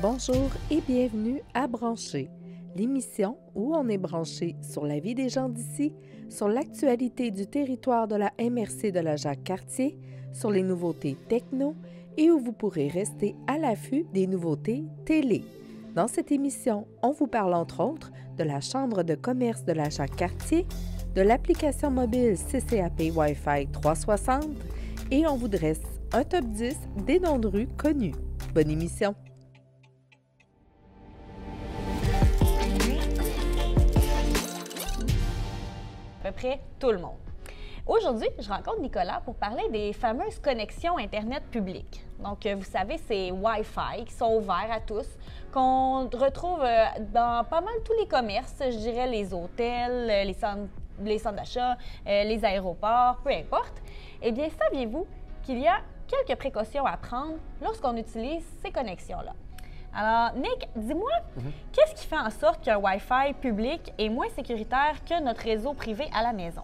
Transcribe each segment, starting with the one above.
Bonjour et bienvenue à Brancher, l'émission où on est branché sur la vie des gens d'ici, sur l'actualité du territoire de la MRC de la Jacques-Cartier, sur les nouveautés techno et où vous pourrez rester à l'affût des nouveautés télé. Dans cette émission, on vous parle entre autres de la Chambre de commerce de la Jacques-Cartier, de l'application mobile CCAP Wi-Fi 360 et on vous dresse un top 10 des noms de rue connus. Bonne émission! À peu près tout le monde. Aujourd'hui, je rencontre Nicolas pour parler des fameuses connexions Internet publiques. Donc, vous savez, ces Wi-Fi qui sont ouverts à tous, qu'on retrouve dans pas mal tous les commerces, je dirais les hôtels, les centres d'achat, les aéroports, peu importe. Eh bien, saviez-vous qu'il y a quelques précautions à prendre lorsqu'on utilise ces connexions-là? Alors, Nick, dis-moi, qu'est-ce qui fait en sorte qu'un Wi-Fi public est moins sécuritaire que notre réseau privé à la maison?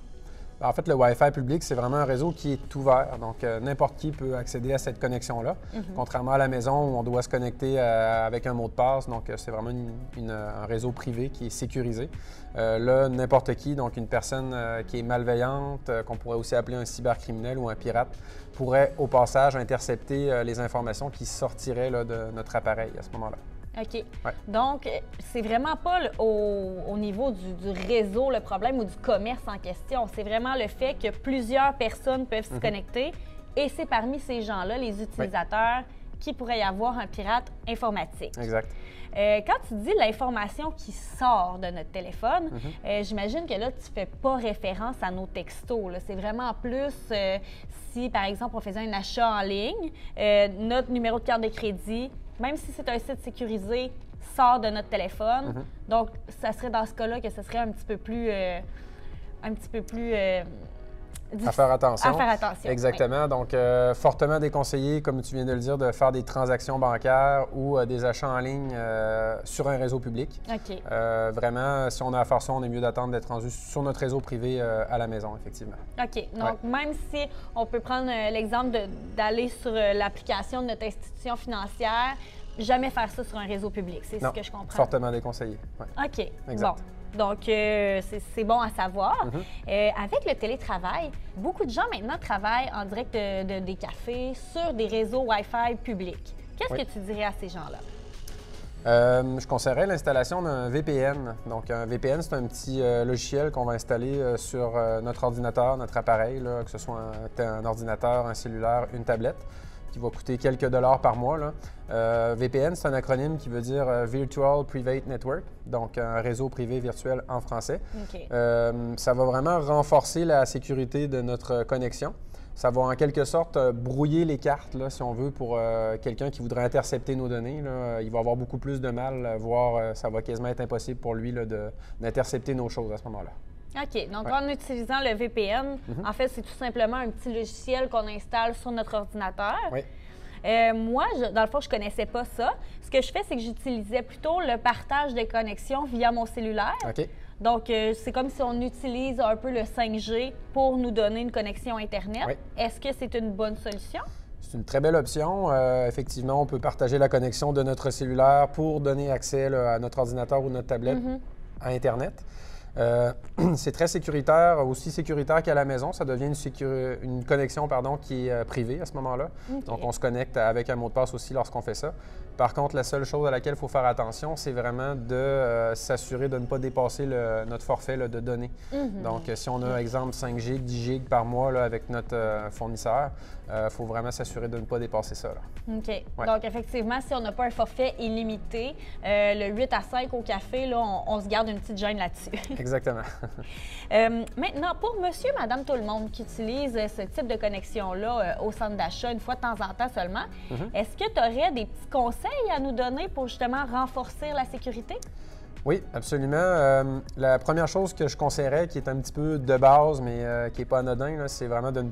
En fait, le Wi-Fi public, c'est vraiment un réseau qui est ouvert. Donc, n'importe qui peut accéder à cette connexion-là, contrairement à la maison où on doit se connecter avec un mot de passe. Donc, c'est vraiment un réseau privé qui est sécurisé. Là, n'importe qui, donc une personne qui est malveillante, qu'on pourrait aussi appeler un cybercriminel ou un pirate, pourrait au passage intercepter les informations qui sortiraient là, de notre appareil à ce moment-là. OK. Ouais. Donc, c'est vraiment pas au niveau du réseau le problème ou du commerce en question. C'est vraiment le fait que plusieurs personnes peuvent se connecter et c'est parmi ces gens-là, les utilisateurs, qui pourrait y avoir un pirate informatique. Exact. Quand tu dis l'information qui sort de notre téléphone, j'imagine que là, tu ne fais pas référence à nos textos. C'est vraiment plus si, par exemple, on faisait un achat en ligne, notre numéro de carte de crédit, même si c'est un site sécurisé, sort de notre téléphone. Donc, ça serait dans ce cas-là que ce serait un petit peu plus à faire attention. À faire attention. Exactement. Oui. Donc, fortement déconseillé, comme tu viens de le dire, de faire des transactions bancaires ou des achats en ligne sur un réseau public. OK. Vraiment, si on a à faire ça, on est mieux d'attendre d'être rendu sur notre réseau privé à la maison, effectivement. OK. Donc, même si on peut prendre l'exemple d'aller sur l'application de notre institution financière, jamais faire ça sur un réseau public. C'est ce que je comprends. Fortement déconseillé. Ouais. OK. Exact. Bon. Donc, c'est bon à savoir. Avec le télétravail, beaucoup de gens maintenant travaillent en direct des cafés sur des réseaux Wi-Fi publics. Qu'est-ce que tu dirais à ces gens-là? Je conseillerais l'installation d'un VPN. Donc, un VPN, c'est un petit logiciel qu'on va installer sur notre ordinateur, notre appareil, là, que ce soit un ordinateur, un cellulaire, une tablette, qui va coûter quelques dollars par mois. Là. VPN, c'est un acronyme qui veut dire Virtual Private Network, donc un réseau privé virtuel en français. Okay. Ça va vraiment renforcer la sécurité de notre connexion. Ça va en quelque sorte brouiller les cartes, là, si on veut, pour quelqu'un qui voudrait intercepter nos données. Là. Il va avoir beaucoup plus de mal, voire ça va quasiment être impossible pour lui d'intercepter nos choses à ce moment-là. OK. Donc, en utilisant le VPN, en fait, c'est tout simplement un petit logiciel qu'on installe sur notre ordinateur. Oui. Moi, dans le fond, je ne connaissais pas ça. Ce que je fais, c'est que j'utilisais plutôt le partage des connexions via mon cellulaire. OK. Donc, c'est comme si on utilise un peu le 5G pour nous donner une connexion Internet. Oui. Est-ce que c'est une bonne solution? C'est une très belle option. Effectivement, on peut partager la connexion de notre cellulaire pour donner accès là, à notre ordinateur ou notre tablette à Internet. C'est très sécuritaire, aussi sécuritaire qu'à la maison. Ça devient une connexion qui est privée à ce moment-là. Okay. Donc, on se connecte avec un mot de passe aussi lorsqu'on fait ça. Par contre, la seule chose à laquelle il faut faire attention, c'est vraiment de s'assurer de ne pas dépasser notre forfait là, de données. Donc, si on a, exemple, 5 GB, 10 GB par mois là, avec notre fournisseur, il faut vraiment s'assurer de ne pas dépasser ça. Là. OK. Ouais. Donc, effectivement, si on n'a pas un forfait illimité, le 8 à 5 au café, là, on se garde une petite gêne là-dessus. Exactement. Maintenant, pour monsieur, madame, tout le monde qui utilise ce type de connexion-là au centre d'achat une fois de temps en temps seulement, est-ce que tu aurais des petits conseils à nous donner pour justement renforcer la sécurité? Oui, absolument. La première chose que je conseillerais, qui est un petit peu de base, mais qui n'est pas anodin, c'est vraiment de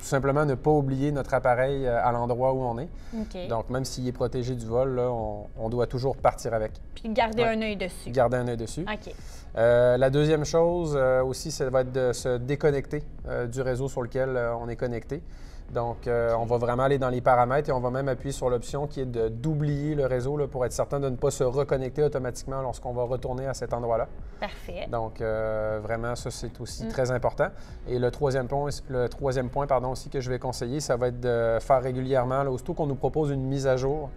tout simplement ne pas oublier notre appareil à l'endroit où on est. OK. Donc, même s'il est protégé du vol, là, on doit toujours partir avec. Puis garder un œil dessus. Garder un œil dessus. OK. La deuxième chose aussi, ça va être de se déconnecter du réseau sur lequel on est connecté. Donc, on va vraiment aller dans les paramètres et on va même appuyer sur l'option qui est d'oublier le réseau là, pour être certain de ne pas se reconnecter automatiquement lorsqu'on va retourner à cet endroit-là. Parfait. Donc, vraiment, ça, c'est aussi très important. Et le troisième point aussi que je vais conseiller, ça va être de faire régulièrement, là, aussitôt qu'on nous propose une mise à jour.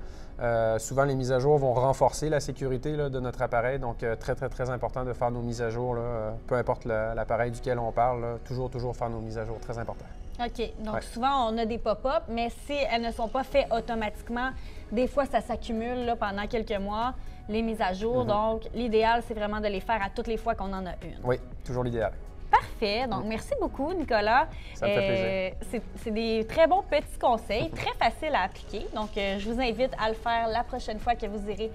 Souvent, les mises à jour vont renforcer la sécurité là, de notre appareil. Donc, très, très, très important de faire nos mises à jour, là, peu importe l'appareil duquel on parle, là, toujours faire nos mises à jour. Très important. OK. Donc, souvent, on a des pop-up, mais si elles ne sont pas faites automatiquement, des fois, ça s'accumule là, pendant quelques mois, les mises à jour. Donc, l'idéal, c'est vraiment de les faire à toutes les fois qu'on en a une. Oui, toujours l'idéal. Parfait. Donc, merci beaucoup, Nicolas. Ça me fait plaisir. C'est des très bons petits conseils, très faciles à appliquer. Donc, je vous invite à le faire la prochaine fois que vous irez.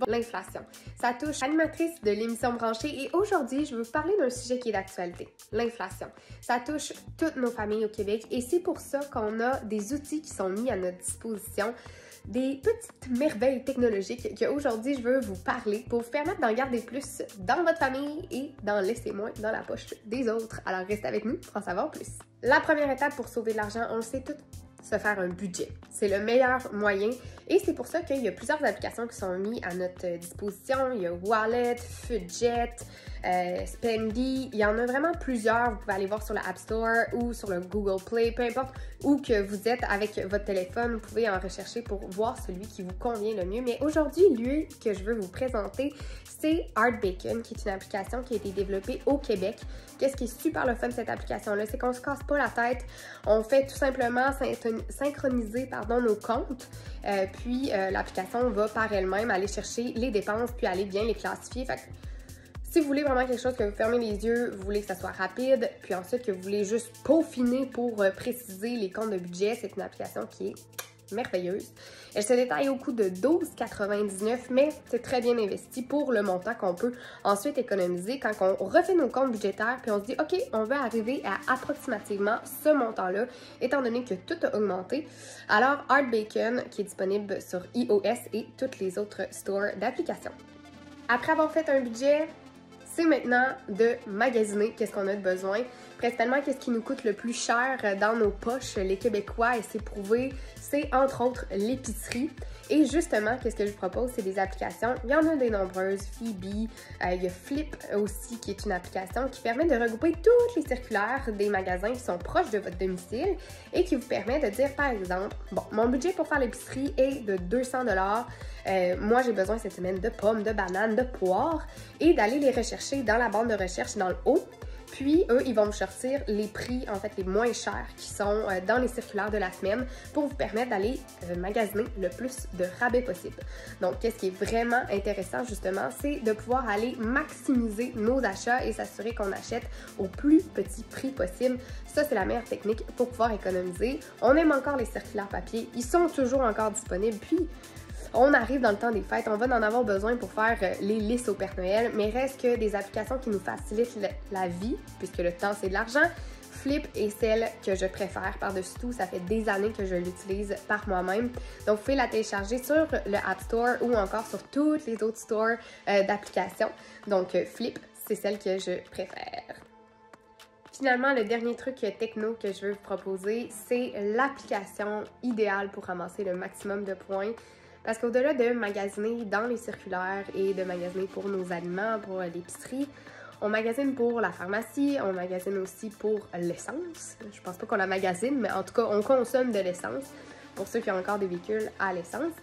L'inflation. Ça touche l'animatrice de l'émission Branchée et aujourd'hui, je veux vous parler d'un sujet qui est d'actualité. L'inflation. Ça touche toutes nos familles au Québec et c'est pour ça qu'on a des outils qui sont mis à notre disposition, des petites merveilles technologiques qu'aujourd'hui, je veux vous parler pour vous permettre d'en garder plus dans votre famille et d'en laisser moins dans la poche des autres. Alors, restez avec nous pour en savoir plus. La première étape pour sauver de l'argent, on le sait toutes, se faire un budget. C'est le meilleur moyen et c'est pour ça qu'il y a plusieurs applications qui sont mises à notre disposition. Il y a Wallet, Fudget, Spendy, il y en a vraiment plusieurs. Vous pouvez aller voir sur la App Store ou sur le Google Play, peu importe où que vous êtes avec votre téléphone, vous pouvez en rechercher pour voir celui qui vous convient le mieux. Mais aujourd'hui, lui que je veux vous présenter, c'est Art Bacon, qui est une application qui a été développée au Québec. Qu'est-ce qui est super le fun de cette application-là, c'est qu'on se casse pas la tête, on fait tout simplement synchroniser nos comptes, puis l'application va par elle-même aller chercher les dépenses puis aller bien les classifier. Fait que, si vous voulez vraiment quelque chose que vous fermez les yeux, vous voulez que ça soit rapide, puis ensuite que vous voulez juste peaufiner pour préciser les comptes de budget, c'est une application qui est merveilleuse. Elle se détaille au coût de 12,99$, mais c'est très bien investi pour le montant qu'on peut ensuite économiser quand on refait nos comptes budgétaires puis on se dit « OK, on veut arriver à approximativement ce montant-là, étant donné que tout a augmenté. » Alors, Art Bacon, qui est disponible sur iOS et toutes les autres stores d'applications. Après avoir fait un budget, c'est maintenant de magasiner qu'est-ce qu'on a de besoin. Principalement, qu'est-ce qui nous coûte le plus cher dans nos poches, les Québécois, et c'est prouvé, c'est entre autres l'épicerie. Et justement, qu'est-ce que je vous propose, c'est des applications. Il y en a des nombreuses, Phoebe, il y a Flip aussi, qui est une application qui permet de regrouper toutes les circulaires des magasins qui sont proches de votre domicile et qui vous permet de dire, par exemple, bon, mon budget pour faire l'épicerie est de 200$. Moi, j'ai besoin cette semaine de pommes, de bananes, de poires et d'aller les rechercher dans la barre de recherche dans le haut. Puis, eux, ils vont vous sortir les prix, en fait, les moins chers qui sont dans les circulaires de la semaine pour vous permettre d'aller magasiner le plus de rabais possible. Donc, qu'est-ce qui est vraiment intéressant, justement, c'est de pouvoir aller maximiser nos achats et s'assurer qu'on achète au plus petit prix possible. Ça, c'est la meilleure technique pour pouvoir économiser. On aime encore les circulaires papier. Ils sont toujours encore disponibles. Puis, on arrive dans le temps des fêtes, on va en avoir besoin pour faire les listes au Père Noël, mais reste que des applications qui nous facilitent la vie, puisque le temps c'est de l'argent. Flip est celle que je préfère par-dessus tout, ça fait des années que je l'utilise par moi-même. Donc vous pouvez la télécharger sur le App Store ou encore sur toutes les autres stores d'applications. Donc Flip, c'est celle que je préfère. Finalement, le dernier truc techno que je veux vous proposer, c'est l'application idéale pour ramasser le maximum de points. Parce qu'au-delà de magasiner dans les circulaires et de magasiner pour nos aliments, pour l'épicerie, on magasine pour la pharmacie, on magasine aussi pour l'essence. Je pense pas qu'on la magasine, mais en tout cas, on consomme de l'essence pour ceux qui ont encore des véhicules à l'essence.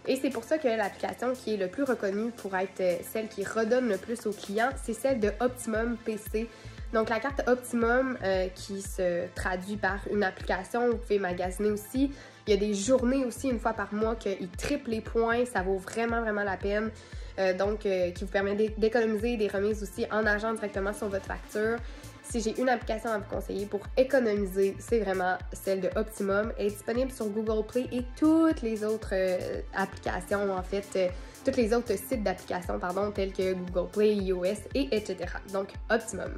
Et c'est pour ça que l'application qui est le plus reconnue pour être celle qui redonne le plus aux clients, c'est celle de Optimum PC. Donc la carte Optimum qui se traduit par une application, vous pouvez magasiner aussi. Il y a des journées aussi, une fois par mois, qu'ils triplent les points. Ça vaut vraiment, vraiment la peine. Qui vous permet d'économiser des remises aussi en argent directement sur votre facture. Si j'ai une application à vous conseiller pour économiser, c'est vraiment celle de Optimum. Elle est disponible sur Google Play et toutes les autres applications, en fait, tous les autres sites d'applications, tels que Google Play, iOS et etc. Donc, Optimum.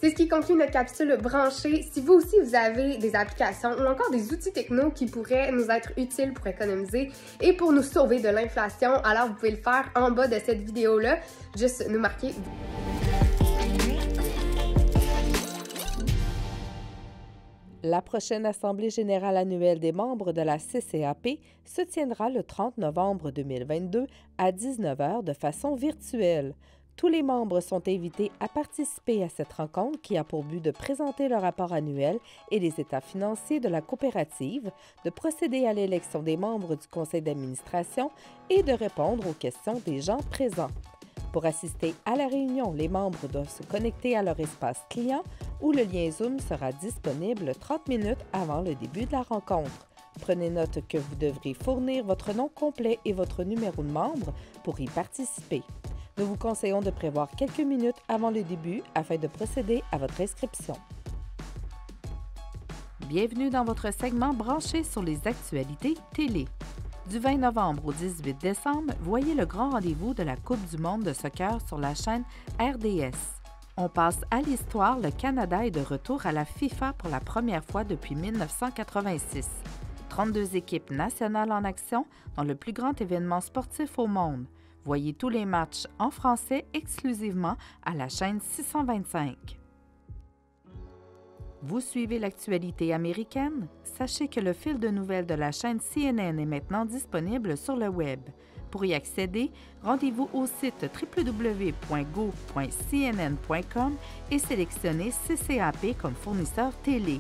C'est ce qui conclut notre capsule branchée. Si vous aussi vous avez des applications ou encore des outils techno qui pourraient nous être utiles pour économiser et pour nous sauver de l'inflation, alors vous pouvez le faire en bas de cette vidéo-là. Juste nous marquer. La prochaine Assemblée générale annuelle des membres de la CCAP se tiendra le 30 novembre 2022 à 19h de façon virtuelle. Tous les membres sont invités à participer à cette rencontre qui a pour but de présenter le rapport annuel et les états financiers de la coopérative, de procéder à l'élection des membres du conseil d'administration et de répondre aux questions des gens présents. Pour assister à la réunion, les membres doivent se connecter à leur espace client où le lien Zoom sera disponible 30 minutes avant le début de la rencontre. Prenez note que vous devrez fournir votre nom complet et votre numéro de membre pour y participer. Nous vous conseillons de prévoir quelques minutes avant le début afin de procéder à votre inscription. Bienvenue dans votre segment branché sur les actualités télé. Du 20 novembre au 18 décembre, voyez le grand rendez-vous de la Coupe du monde de soccer sur la chaîne RDS. On passe à l'histoire, le Canada est de retour à la FIFA pour la première fois depuis 1986. 32 équipes nationales en action dans le plus grand événement sportif au monde. Voyez tous les matchs en français exclusivement à la chaîne 625. Vous suivez l'actualité américaine? Sachez que le fil de nouvelles de la chaîne CNN est maintenant disponible sur le web. Pour y accéder, rendez-vous au site www.go.cnn.com et sélectionnez CCAP comme fournisseur télé.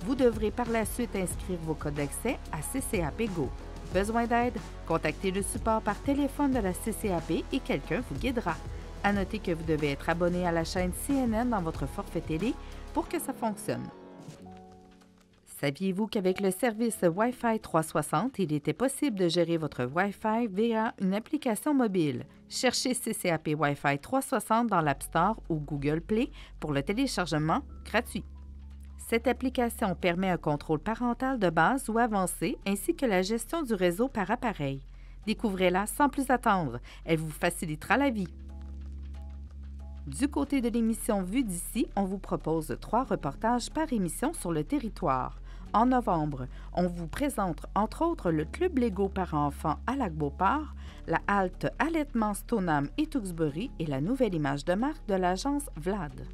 Vous devrez par la suite inscrire vos codes d'accès à CCAP Go. Besoin d'aide? Contactez le support par téléphone de la CCAP et quelqu'un vous guidera. À noter que vous devez être abonné à la chaîne CNN dans votre forfait télé pour que ça fonctionne. Saviez-vous qu'avec le service Wi-Fi 360, il était possible de gérer votre Wi-Fi via une application mobile? Cherchez CCAP Wi-Fi 360 dans l'App Store ou Google Play pour le téléchargement gratuit. Cette application permet un contrôle parental de base ou avancé ainsi que la gestion du réseau par appareil. Découvrez-la sans plus attendre. Elle vous facilitera la vie. Du côté de l'émission Vue d'ici, on vous propose 3 reportages par émission sur le territoire. En novembre, on vous présente entre autres le Club Lego parents-enfants à Lac-Beauport, la halte allaitement Stoneham et Tewksbury et la nouvelle image de marque de l'agence Vlad.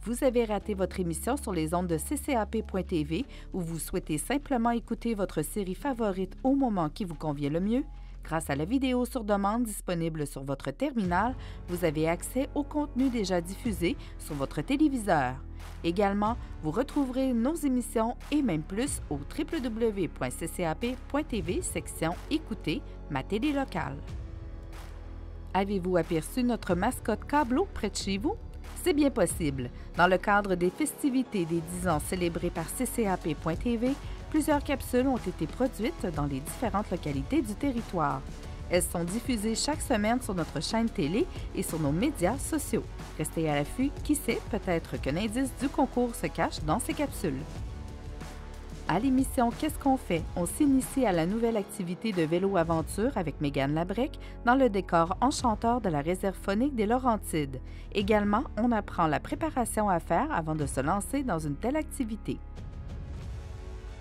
Vous avez raté votre émission sur les ondes de ccap.tv ou vous souhaitez simplement écouter votre série favorite au moment qui vous convient le mieux? Grâce à la vidéo sur demande disponible sur votre terminal, vous avez accès au contenu déjà diffusé sur votre téléviseur. Également, vous retrouverez nos émissions et même plus au www.ccap.tv section Écoutez, ma télé locale. Avez-vous aperçu notre mascotte Cablo près de chez vous? C'est bien possible. Dans le cadre des festivités des 10 ans célébrées par ccap.tv, plusieurs capsules ont été produites dans les différentes localités du territoire. Elles sont diffusées chaque semaine sur notre chaîne télé et sur nos médias sociaux. Restez à l'affût, qui sait, peut-être qu'un indice du concours se cache dans ces capsules. À l'émission Qu'est-ce qu'on fait? On s'initie à la nouvelle activité de vélo-aventure avec Mégane Labrec dans le décor enchanteur de la réserve faunique des Laurentides. Également, on apprend la préparation à faire avant de se lancer dans une telle activité.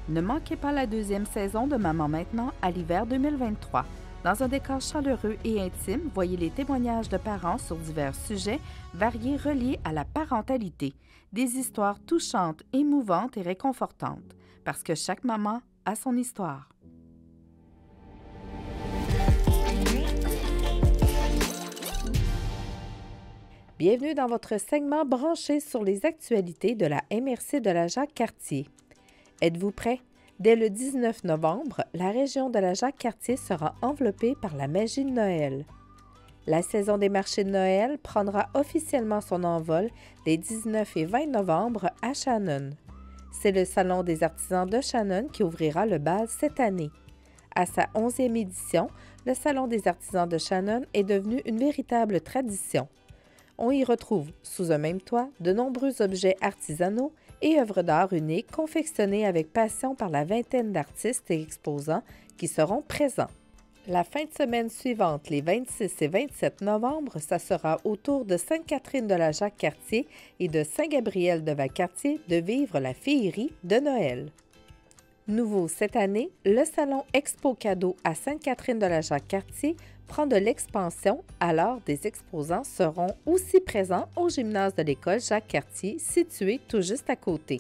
Ne manquez pas la 2e saison de Maman Maintenant à l'hiver 2023. Dans un décor chaleureux et intime, voyez les témoignages de parents sur divers sujets variés reliés à la parentalité. Des histoires touchantes, émouvantes et réconfortantes. Parce que chaque maman a son histoire. Bienvenue dans votre segment branché sur les actualités de la MRC de la Jacques-Cartier. Êtes-vous prêts? Dès le 19 novembre, la région de la Jacques-Cartier sera enveloppée par la magie de Noël. La saison des marchés de Noël prendra officiellement son envol les 19 et 20 novembre à Shannon. C'est le Salon des artisans de Shannon qui ouvrira le bal cette année. À sa 11e édition, le Salon des artisans de Shannon est devenu une véritable tradition. On y retrouve, sous un même toit, de nombreux objets artisanaux et œuvres d'art uniques confectionnés avec passion par la vingtaine d'artistes et exposants qui seront présents. La fin de semaine suivante, les 26 et 27 novembre, ça sera au tour de Sainte-Catherine de la Jacques-Cartier et de Saint-Gabriel de Valcartier de vivre la féerie de Noël. Nouveau cette année, le salon Expo Cadeau à Sainte-Catherine de la Jacques-Cartier prend de l'expansion, alors des exposants seront aussi présents au gymnase de l'école Jacques-Cartier, situé tout juste à côté.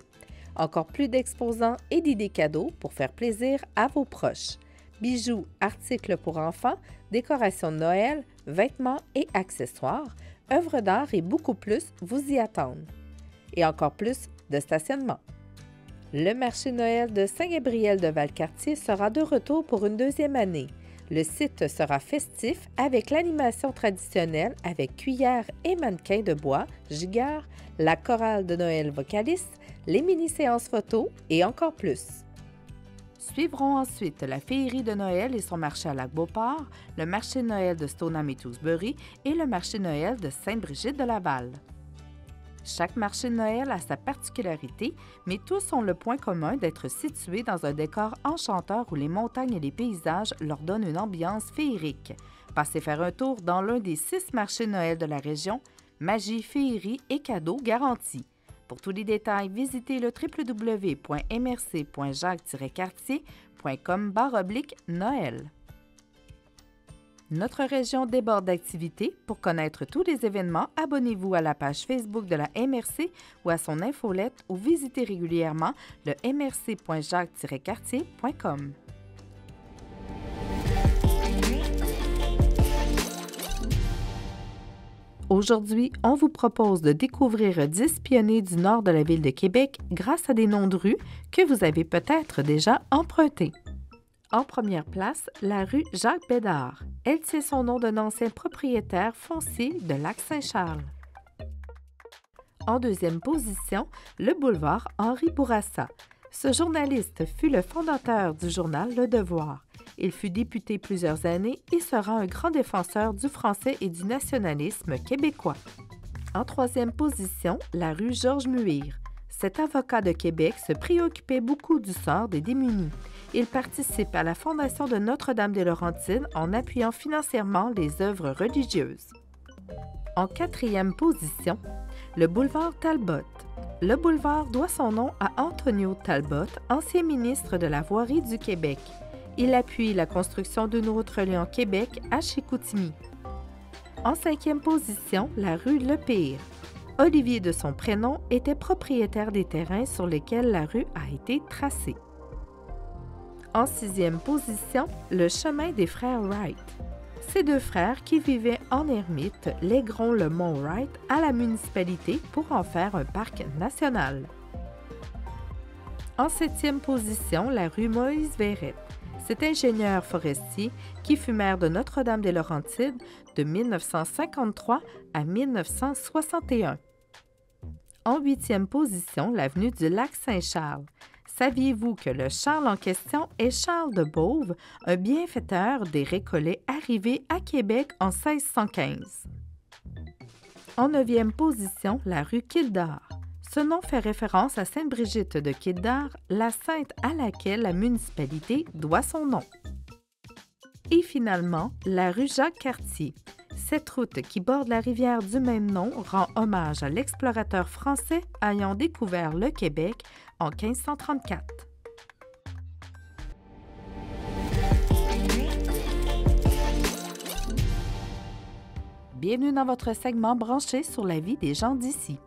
Encore plus d'exposants et d'idées cadeaux pour faire plaisir à vos proches. Bijoux, articles pour enfants, décorations de Noël, vêtements et accessoires, œuvres d'art et beaucoup plus vous y attendent. Et encore plus de stationnement. Le marché Noël de Saint-Gabriel de Valcartier sera de retour pour une deuxième année. Le site sera festif avec l'animation traditionnelle avec cuillères et mannequins de bois, gigueurs, la chorale de Noël vocaliste, les mini-séances photos et encore plus. Suivront ensuite la féerie de Noël et son marché à Lac-Beauport, le marché Noël de Stoneham et Tewksbury et le marché Noël de Sainte-Brigitte de Laval. Chaque marché de Noël a sa particularité, mais tous ont le point commun d'être situés dans un décor enchanteur où les montagnes et les paysages leur donnent une ambiance féerique. Passez faire un tour dans l'un des 6 marchés de Noël de la région, magie, féerie et cadeaux garantis. Pour tous les détails, visitez le www.mrc.jacques-cartier.com/Noël. Notre région déborde d'activités. Pour connaître tous les événements, abonnez-vous à la page Facebook de la MRC ou à son infolette ou visitez régulièrement le mrc.jacques-cartier.com. Aujourd'hui, on vous propose de découvrir 10 pionniers du nord de la ville de Québec grâce à des noms de rues que vous avez peut-être déjà empruntés. En première place, la rue Jacques-Bédard. Elle tient son nom d'un ancien propriétaire foncier de Lac-Saint-Charles. En deuxième position, le boulevard Henri Bourassa. Ce journaliste fut le fondateur du journal Le Devoir. Il fut député plusieurs années et sera un grand défenseur du français et du nationalisme québécois. En troisième position, la rue Georges-Muir. Cet avocat de Québec se préoccupait beaucoup du sort des démunis. Il participe à la fondation de Notre-Dame-des-Laurentides en appuyant financièrement les œuvres religieuses. En quatrième position, le boulevard Talbot. Le boulevard doit son nom à Antonio Talbot, ancien ministre de la Voirie du Québec. Il appuie la construction d'une route reliant Québec à Chicoutimi. En cinquième position, la rue Lepire. Olivier de son prénom était propriétaire des terrains sur lesquels la rue a été tracée. En sixième position, le chemin des frères Wright. Ces deux frères qui vivaient en ermite légueront le mont Wright à la municipalité pour en faire un parc national. En septième position, la rue Moïse-Verrette. Cet ingénieur forestier qui fut maire de Notre-Dame-des-Laurentides de 1953 à 1961. En huitième position, l'avenue du Lac-Saint-Charles. Saviez-vous que le Charles en question est Charles de Beauve, un bienfaiteur des Récollets arrivé à Québec en 1615? En neuvième position, la rue Kildare. Ce nom fait référence à Sainte-Brigitte de Kildare, la sainte à laquelle la municipalité doit son nom. Et finalement, la rue Jacques-Cartier. Cette route qui borde la rivière du même nom rend hommage à l'explorateur français ayant découvert le Québec en 1534. Bienvenue dans votre segment branché sur la vie des gens d'ici.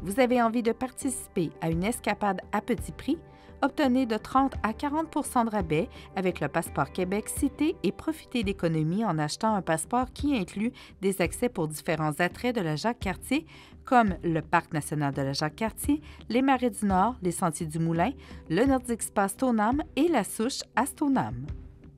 Vous avez envie de participer à une escapade à petit prix? Obtenez de 30 à 40 % de rabais avec le Passeport Québec Cité et profitez d'économies en achetant un passeport qui inclut des accès pour différents attraits de la Jacques-Cartier, comme le Parc national de la Jacques-Cartier, les Marais du Nord, les Sentiers du Moulin, le Nordic Spa Stoneham et la Souche à Stoneham.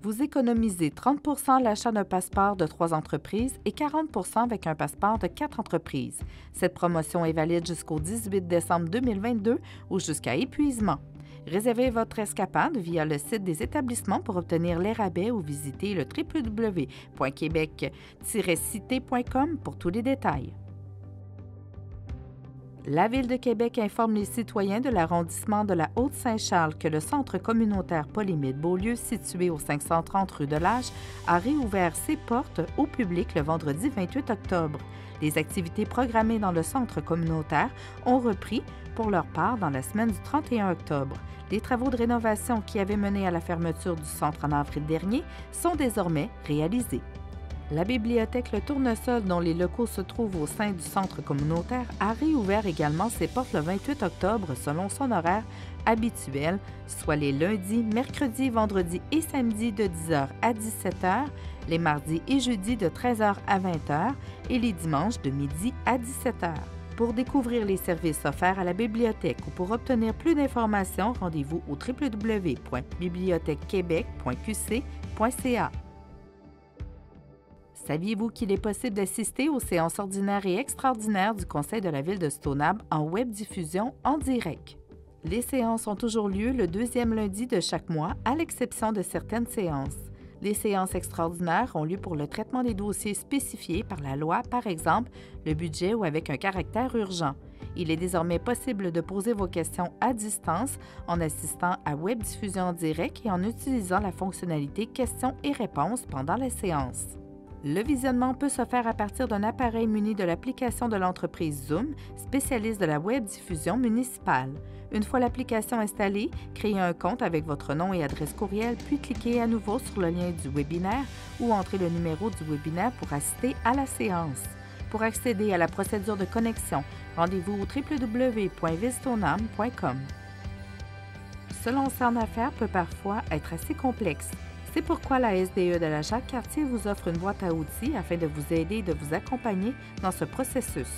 Vous économisez 30 % à l'achat d'un passeport de 3 entreprises et 40 % avec un passeport de 4 entreprises. Cette promotion est valide jusqu'au 18 décembre 2022 ou jusqu'à épuisement. Réservez votre escapade via le site des établissements pour obtenir les rabais ou visitez le www.quebec-cité.com pour tous les détails. La Ville de Québec informe les citoyens de l'arrondissement de la Haute-Saint-Charles que le centre communautaire Paul-Émile-Beaulieu, situé au 530 rue de l'Âge, a réouvert ses portes au public le vendredi 28 octobre. Les activités programmées dans le centre communautaire ont repris pour leur part dans la semaine du 31 octobre. Les travaux de rénovation qui avaient mené à la fermeture du centre en avril dernier sont désormais réalisés. La bibliothèque Le Tournesol, dont les locaux se trouvent au sein du centre communautaire, a réouvert également ses portes le 28 octobre selon son horaire habituel, soit les lundis, mercredis, vendredis et samedis de 10h à 17h, les mardis et jeudis de 13h à 20h et les dimanches de midi à 17h. Pour découvrir les services offerts à la bibliothèque ou pour obtenir plus d'informations, rendez-vous au www.bibliothèquequebec.qc.ca. Saviez-vous qu'il est possible d'assister aux séances ordinaires et extraordinaires du Conseil de la Ville de Stoneham en web-diffusion en direct? Les séances ont toujours lieu le deuxième lundi de chaque mois, à l'exception de certaines séances. Les séances extraordinaires ont lieu pour le traitement des dossiers spécifiés par la loi, par exemple le budget ou avec un caractère urgent. Il est désormais possible de poser vos questions à distance en assistant à web-diffusion en direct et en utilisant la fonctionnalité questions et réponses pendant la séance. Le visionnement peut se faire à partir d'un appareil muni de l'application de l'entreprise Zoom, spécialiste de la web-diffusion municipale. Une fois l'application installée, créez un compte avec votre nom et adresse courriel, puis cliquez à nouveau sur le lien du webinaire ou entrez le numéro du webinaire pour assister à la séance. Pour accéder à la procédure de connexion, rendez-vous au www.villestoneham.com. Se lancer en affaires peut parfois être assez complexe. C'est pourquoi la SDE de la Jacques-Cartier vous offre une boîte à outils afin de vous aider et de vous accompagner dans ce processus.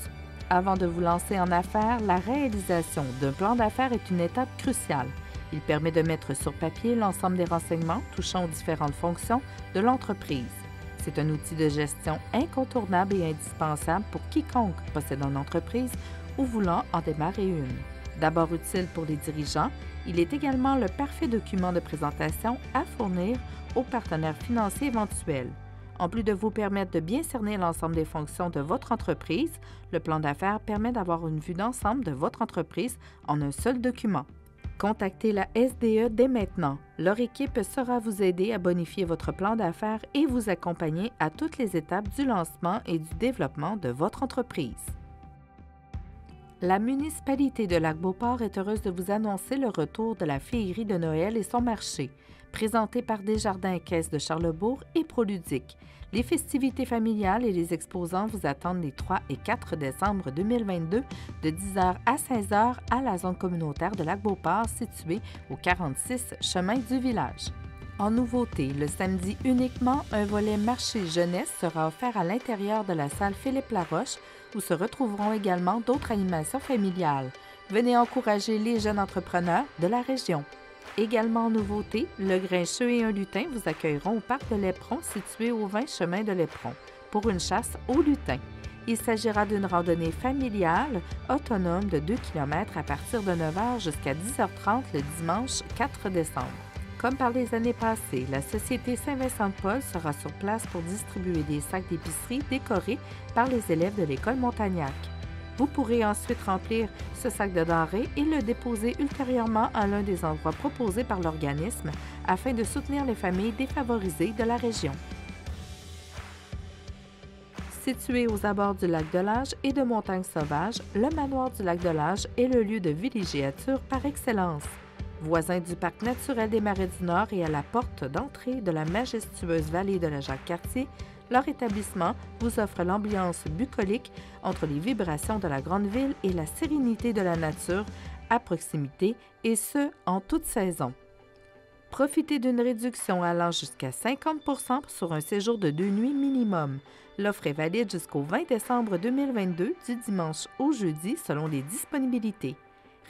Avant de vous lancer en affaires, la réalisation d'un plan d'affaires est une étape cruciale. Il permet de mettre sur papier l'ensemble des renseignements touchant aux différentes fonctions de l'entreprise. C'est un outil de gestion incontournable et indispensable pour quiconque possède une entreprise ou voulant en démarrer une. D'abord utile pour les dirigeants, il est également le parfait document de présentation à fournir aux partenaires financiers éventuels. En plus de vous permettre de bien cerner l'ensemble des fonctions de votre entreprise, le plan d'affaires permet d'avoir une vue d'ensemble de votre entreprise en un seul document. Contactez la SDE dès maintenant. Leur équipe saura vous aider à bonifier votre plan d'affaires et vous accompagner à toutes les étapes du lancement et du développement de votre entreprise. La municipalité de Lac-Beauport est heureuse de vous annoncer le retour de la féerie de Noël et son marché, présenté par Desjardins Caisse de Charlesbourg et Proludic. Les festivités familiales et les exposants vous attendent les 3 et 4 décembre 2022 de 10h à 16h à la zone communautaire de Lac-Beauport située au 46 chemin du village. En nouveauté, le samedi uniquement, un volet marché jeunesse sera offert à l'intérieur de la salle Philippe-Laroche où se retrouveront également d'autres animations familiales. Venez encourager les jeunes entrepreneurs de la région. Également en nouveauté, le Grincheux et un lutin vous accueilleront au parc de l'Éperon situé au 20 chemin de l'Éperon pour une chasse au lutin. Il s'agira d'une randonnée familiale autonome de 2 km à partir de 9h jusqu'à 10h30 le dimanche 4 décembre. Comme par les années passées, la Société Saint-Vincent-de-Paul sera sur place pour distribuer des sacs d'épicerie décorés par les élèves de l'école Montagnac. Vous pourrez ensuite remplir ce sac de denrées et le déposer ultérieurement à l'un des endroits proposés par l'organisme afin de soutenir les familles défavorisées de la région. Situé aux abords du lac de l'Âge et de montagnes sauvages, le manoir du lac de l'Âge est le lieu de villégiature par excellence. Voisin du parc naturel des Marais du Nord et à la porte d'entrée de la majestueuse vallée de la Jacques-Cartier, leur établissement vous offre l'ambiance bucolique entre les vibrations de la grande ville et la sérénité de la nature à proximité, et ce, en toute saison. Profitez d'une réduction allant jusqu'à 50% sur un séjour de 2 nuits minimum. L'offre est valide jusqu'au 20 décembre 2022, du dimanche au jeudi, selon les disponibilités.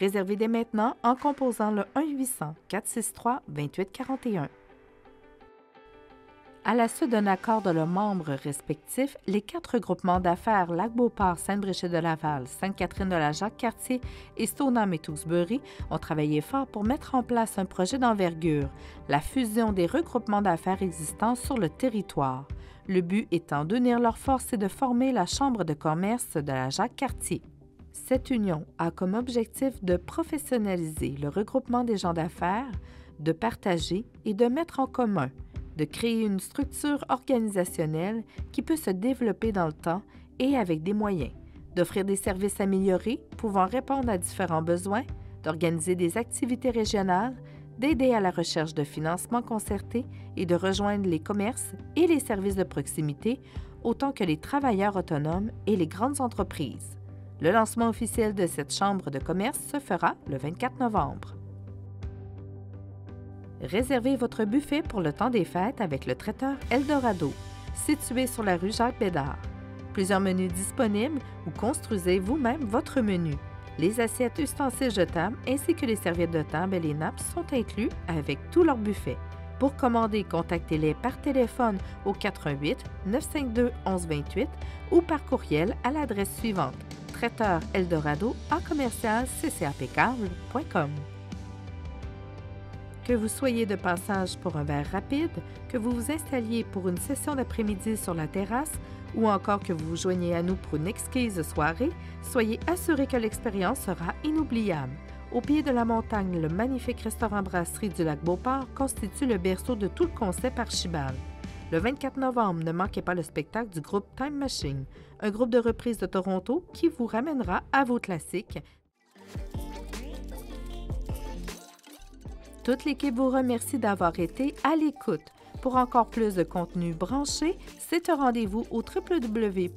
Réservez dès maintenant en composant le 1-800-463-2841. À la suite d'un accord de leurs membres respectifs, les 4 groupements d'affaires Lac-Beauport, Sainte-Bréchette-de-Laval, Sainte-Catherine-de-la-Jacques-Cartier et Stoneham et Tewksbury ont travaillé fort pour mettre en place un projet d'envergure, la fusion des regroupements d'affaires existants sur le territoire. Le but étant d'unir leurs forces et de former la Chambre de commerce de la Jacques-Cartier. Cette union a comme objectif de professionnaliser le regroupement des gens d'affaires, de partager et de mettre en commun, de créer une structure organisationnelle qui peut se développer dans le temps et avec des moyens, d'offrir des services améliorés pouvant répondre à différents besoins, d'organiser des activités régionales, d'aider à la recherche de financement concerté et de rejoindre les commerces et les services de proximité, autant que les travailleurs autonomes et les grandes entreprises. Le lancement officiel de cette chambre de commerce se fera le 24 novembre. Réservez votre buffet pour le temps des fêtes avec le traiteur Eldorado, situé sur la rue Jacques-Bédard. Plusieurs menus disponibles ou construisez vous-même votre menu. Les assiettes, ustensiles jetables ainsi que les serviettes de table et les nappes sont inclus avec tout leur buffet. Pour commander, contactez-les par téléphone au 88 952 1128 ou par courriel à l'adresse suivante traiteureldorado@ccapcable.com. Que vous soyez de passage pour un verre rapide, que vous vous installiez pour une session d'après-midi sur la terrasse ou encore que vous vous joigniez à nous pour une exquise soirée, soyez assurés que l'expérience sera inoubliable. Au pied de la montagne, le magnifique restaurant-brasserie du lac Beauport constitue le berceau de tout le concept Archibald. Le 24 novembre, ne manquez pas le spectacle du groupe Time Machine, un groupe de reprises de Toronto qui vous ramènera à vos classiques. Toute l'équipe vous remercie d'avoir été à l'écoute. Pour encore plus de contenu branché, c'est un rendez-vous au www.ccap.tv.